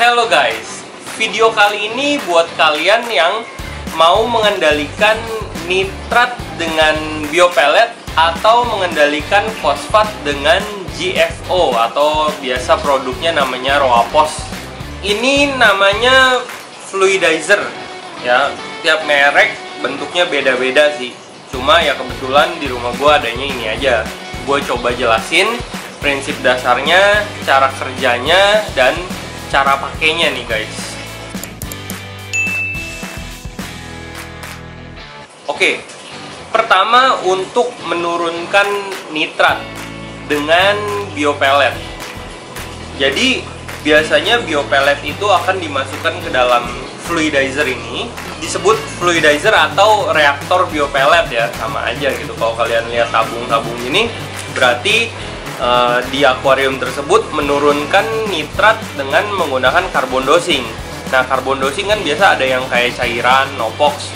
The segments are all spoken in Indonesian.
Hello guys, video kali ini buat kalian yang mau mengendalikan nitrat dengan biopellet atau mengendalikan fosfat dengan GFO atau biasa produknya namanya Roapos. Ini namanya fluidizer ya, tiap merek bentuknya beda-beda sih. Cuma ya kebetulan di rumah gue adanya ini aja. Gue coba jelasin prinsip dasarnya, cara kerjanya, dan cara pakainya nih guys. Oke, pertama untuk menurunkan nitrat dengan biopellet. Jadi biasanya biopellet itu akan dimasukkan ke dalam fluidizer ini. Disebut fluidizer atau reaktor biopellet ya, sama aja gitu. Kalau kalian lihat tabung-tabung ini, berarti di akuarium tersebut menurunkan nitrat dengan menggunakan carbon dosing. Nah, carbon dosing kan biasa ada yang kayak cairan, Nopox,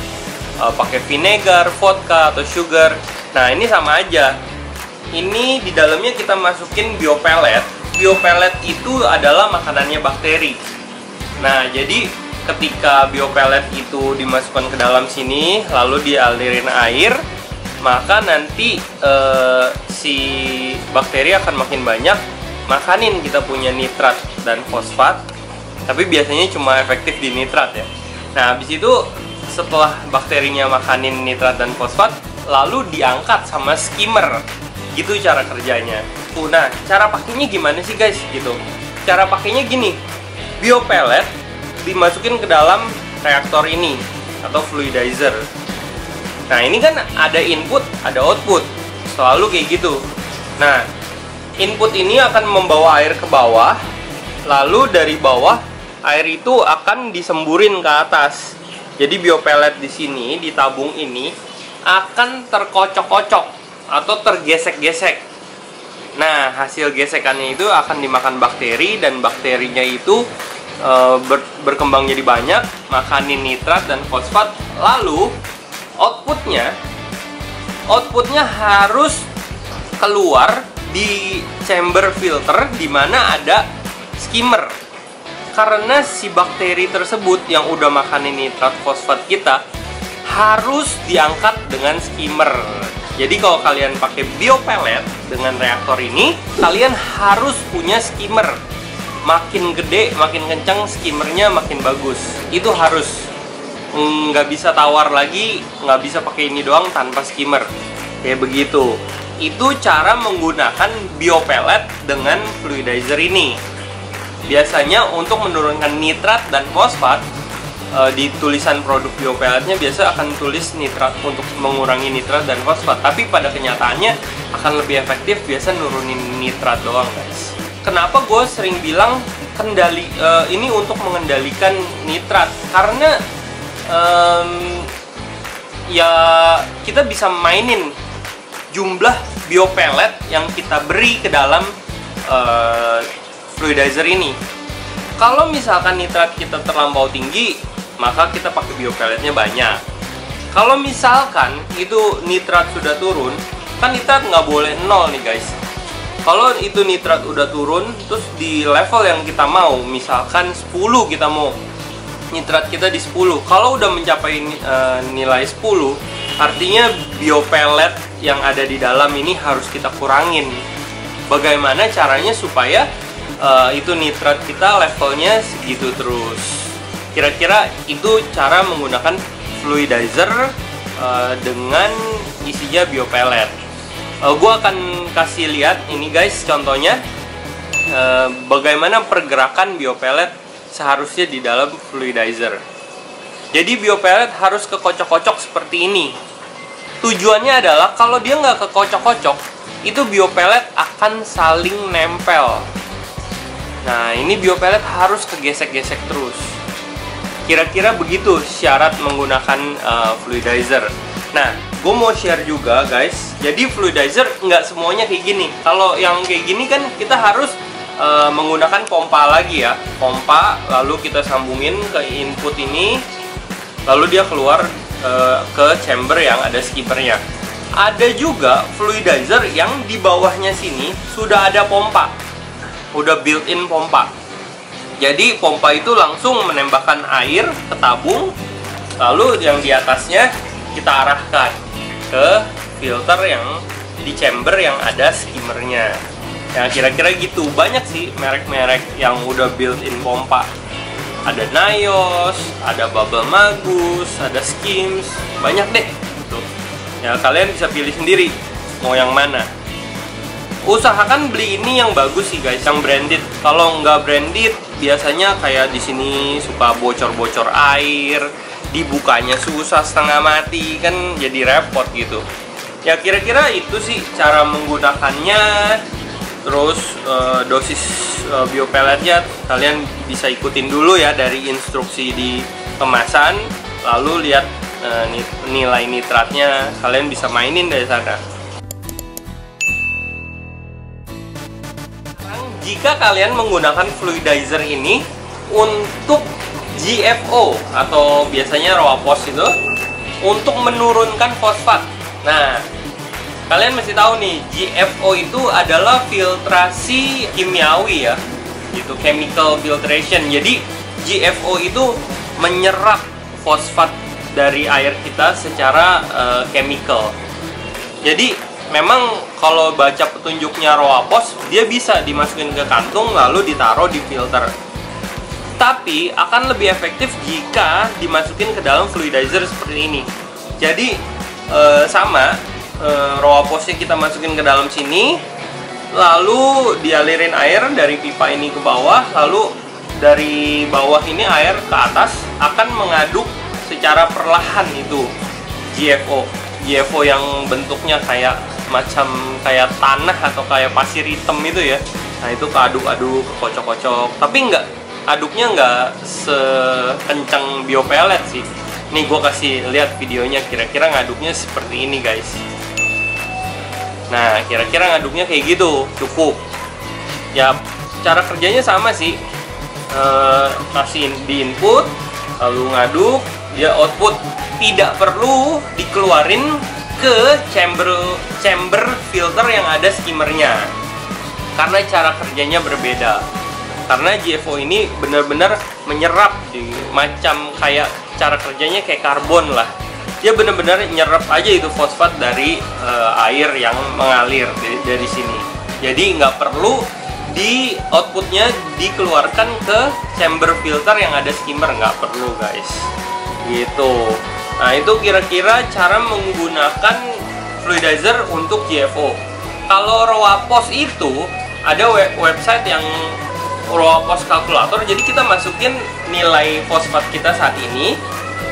pakai vinegar, vodka, atau sugar. Nah, ini sama aja. Ini di dalamnya kita masukin biopellet. Biopellet itu adalah makanannya bakteri. Nah, jadi ketika biopellet itu dimasukkan ke dalam sini, lalu dialirin air, maka nanti si bakteri akan makin banyak makanin kita punya nitrat dan fosfat. Tapi biasanya cuma efektif di nitrat ya. Nah, habis itu setelah bakterinya makanin nitrat dan fosfat, lalu diangkat sama skimmer. Gitu cara kerjanya. Nah, cara pakainya gimana sih guys? Gitu. Cara pakainya gini. Biopellet dimasukin ke dalam reaktor ini atau fluidizer. Nah, ini kan ada input, ada output. Selalu kayak gitu. Nah, input ini akan membawa air ke bawah. Lalu dari bawah, air itu akan disemburin ke atas. Jadi biopellet di sini, di tabung ini, akan terkocok-kocok atau tergesek-gesek. Nah, hasil gesekannya itu akan dimakan bakteri, dan bakterinya itu berkembang jadi banyak, makanin nitrat dan fosfat. Lalu outputnya harus keluar di chamber filter di mana ada skimmer. Karena si bakteri tersebut yang udah makanin nitrat fosfat kita harus diangkat dengan skimmer. Jadi kalau kalian pakai biopellet dengan reaktor ini, kalian harus punya skimmer. Makin gede, makin kencang skimmernya, makin bagus. Itu harus. Nggak bisa tawar lagi, nggak bisa pakai ini doang tanpa skimmer. Kayak begitu. Itu cara menggunakan biopellet dengan fluidizer ini. Biasanya untuk menurunkan nitrat dan fosfat, di tulisan produk biopelletnya biasa akan tulis nitrat untuk mengurangi nitrat dan fosfat. Tapi pada kenyataannya akan lebih efektif biasa nurunin nitrat doang guys. Kenapa gue sering bilang ini untuk mengendalikan nitrat? Karena ya kita bisa mainin jumlah biopellet yang kita beri ke dalam fluidizer ini. Kalau misalkan nitrat kita terlampau tinggi, maka kita pakai biopelletnya banyak. Kalau misalkan itu nitrat sudah turun, kan nitrat nggak boleh 0 nih guys. Kalau itu nitrat udah turun, terus di level yang kita mau, misalkan 10 kita mau, nitrat kita di 10. Kalau udah mencapai nilai 10, artinya biopellet yang ada di dalam ini harus kita kurangin. Bagaimana caranya supaya itu nitrat kita levelnya segitu terus? Kira-kira itu cara menggunakan fluidizer dengan isinya biopellet. Gue akan kasih lihat ini guys contohnya bagaimana pergerakan biopellet seharusnya di dalam fluidizer. Jadi biopellet harus kekocok-kocok seperti ini. Tujuannya adalah kalau dia nggak kekocok-kocok, itu biopellet akan saling nempel. Nah, ini biopellet harus kegesek-gesek terus. Kira-kira begitu syarat menggunakan fluidizer. Nah, gue mau share juga guys. Jadi fluidizer nggak semuanya kayak gini. Kalau yang kayak gini kan kita harus menggunakan pompa lagi ya. Pompa, lalu kita sambungin ke input ini, lalu dia keluar ke chamber yang ada skimmernya. Ada juga fluidizer yang di bawahnya sini sudah ada pompa, udah built-in pompa. Jadi pompa itu langsung menembakkan air ke tabung, lalu yang di atasnya kita arahkan ke filter yang di chamber yang ada skimmernya. Ya kira-kira gitu. Banyak sih merek-merek yang udah built-in pompa. Ada Naios, ada Bubble Magus, ada Skims, banyak deh. Tuh. Ya kalian bisa pilih sendiri mau yang mana. Usahakan beli ini yang bagus sih guys, yang branded. Kalau nggak branded, biasanya kayak di sini suka bocor-bocor air, dibukanya susah setengah mati, kan jadi repot gitu. Ya kira-kira itu sih cara menggunakannya. Terus dosis biopelletnya kalian bisa ikutin dulu ya dari instruksi di kemasan, lalu lihat nilai nitratnya, kalian bisa mainin dari sana. Jika kalian menggunakan fluidizer ini untuk GFO atau biasanya Roapos itu untuk menurunkan fosfat. Nah, kalian mesti tahu nih, GFO itu adalah filtrasi kimiawi ya, gitu, chemical filtration. Jadi GFO itu menyerap fosfat dari air kita secara chemical. Jadi memang kalau baca petunjuknya Roapos, dia bisa dimasukin ke kantung lalu ditaruh di filter. Tapi akan lebih efektif jika dimasukin ke dalam fluidizer seperti ini. Jadi sama. Roaposnya kita masukin ke dalam sini, lalu dialirin air dari pipa ini ke bawah, lalu dari bawah ini air ke atas akan mengaduk secara perlahan itu GFO yang bentuknya kayak macam kayak tanah atau kayak pasir hitam itu ya. Nah itu keaduk-aduk, kocok-kocok, tapi aduknya nggak sekencang biopellet sih. Nih gue kasih lihat videonya, kira-kira ngaduknya seperti ini guys. Nah, kira-kira ngaduknya kayak gitu, cukup. Ya, cara kerjanya sama sih. Kasih di input, lalu ngaduk, dia output. Tidak perlu dikeluarin ke chamber filter yang ada skimmernya. Karena cara kerjanya berbeda. Karena GFO ini benar-benar menyerap macam kayak cara kerjanya kayak karbon lah. Dia benar-benar nyerap aja itu fosfat dari air yang mengalir dari sini. Jadi nggak perlu di outputnya dikeluarkan ke chamber filter yang ada skimmer, nggak perlu guys. Gitu. Nah itu kira-kira cara menggunakan fluidizer untuk GFO. Kalau Roapos itu ada website yang Roapos kalkulator. Jadi kita masukin nilai fosfat kita saat ini,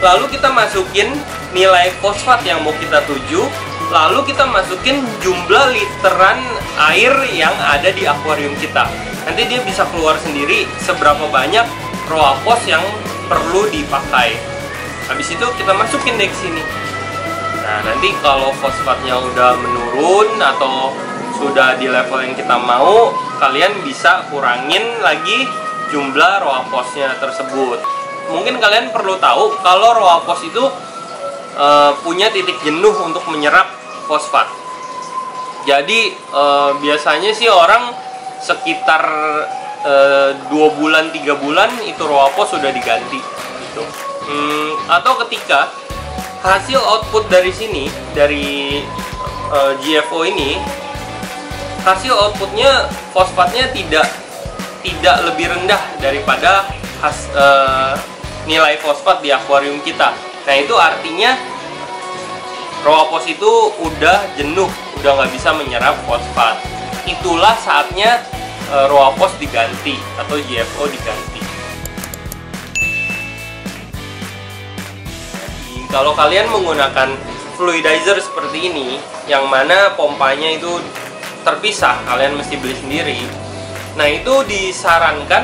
lalu kita masukin nilai fosfat yang mau kita tuju, lalu kita masukin jumlah literan air yang ada di akuarium kita. Nanti dia bisa keluar sendiri seberapa banyak Roapos yang perlu dipakai. Habis itu kita masukin deh ke sini. Nah, nanti kalau fosfatnya udah menurun atau sudah di level yang kita mau, kalian bisa kurangin lagi jumlah Roaposnya tersebut. Mungkin kalian perlu tahu kalau Roapos itu punya titik jenuh untuk menyerap fosfat. Jadi biasanya sih orang sekitar 2 bulan 3 bulan itu Roapos sudah diganti gitu. Atau ketika hasil output dari sini, dari GFO ini, hasil outputnya fosfatnya tidak lebih rendah daripada nilai fosfat di akuarium kita. Nah itu artinya Roapos itu udah jenuh, udah nggak bisa menyerap fosfat. Itulah saatnya Roapos diganti atau GFO diganti. Jadi, kalau kalian menggunakan fluidizer seperti ini, yang mana pompanya itu terpisah, kalian mesti beli sendiri. Nah itu disarankan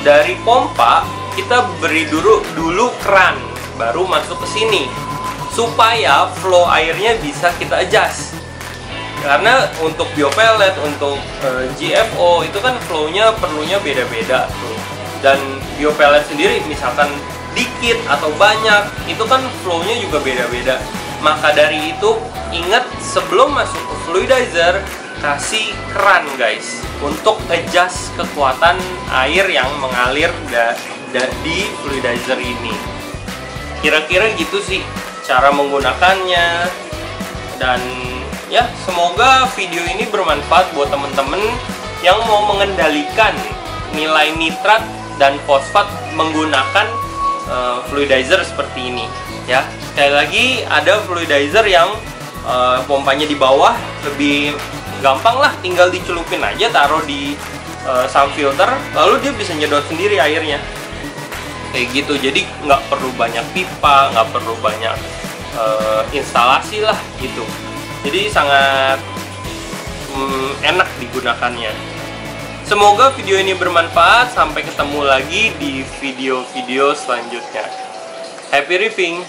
dari pompa kita beri dulu keran, baru masuk ke sini supaya flow airnya bisa kita adjust. Karena untuk biopellet, untuk GFO itu kan flownya perlunya beda-beda tuh. Dan biopellet sendiri misalkan dikit atau banyak, itu kan flownya juga beda-beda. Maka dari itu ingat sebelum masuk ke fluidizer kasih keran guys. untuk adjust kekuatan air yang mengalir di fluidizer ini. Kira-kira gitu sih cara menggunakannya. Dan ya, semoga video ini bermanfaat buat temen-temen yang mau mengendalikan nilai nitrat dan fosfat menggunakan fluidizer seperti ini ya. Sekali lagi, ada fluidizer yang pompanya di bawah, lebih gampang lah, tinggal dicelupin aja, taruh di sump filter, lalu dia bisa nyedot sendiri airnya kayak gitu. Jadi nggak perlu banyak pipa, nggak perlu banyak instalasi lah gitu. Jadi sangat enak digunakannya. Semoga video ini bermanfaat. Sampai ketemu lagi di video-video selanjutnya. Happy reefing!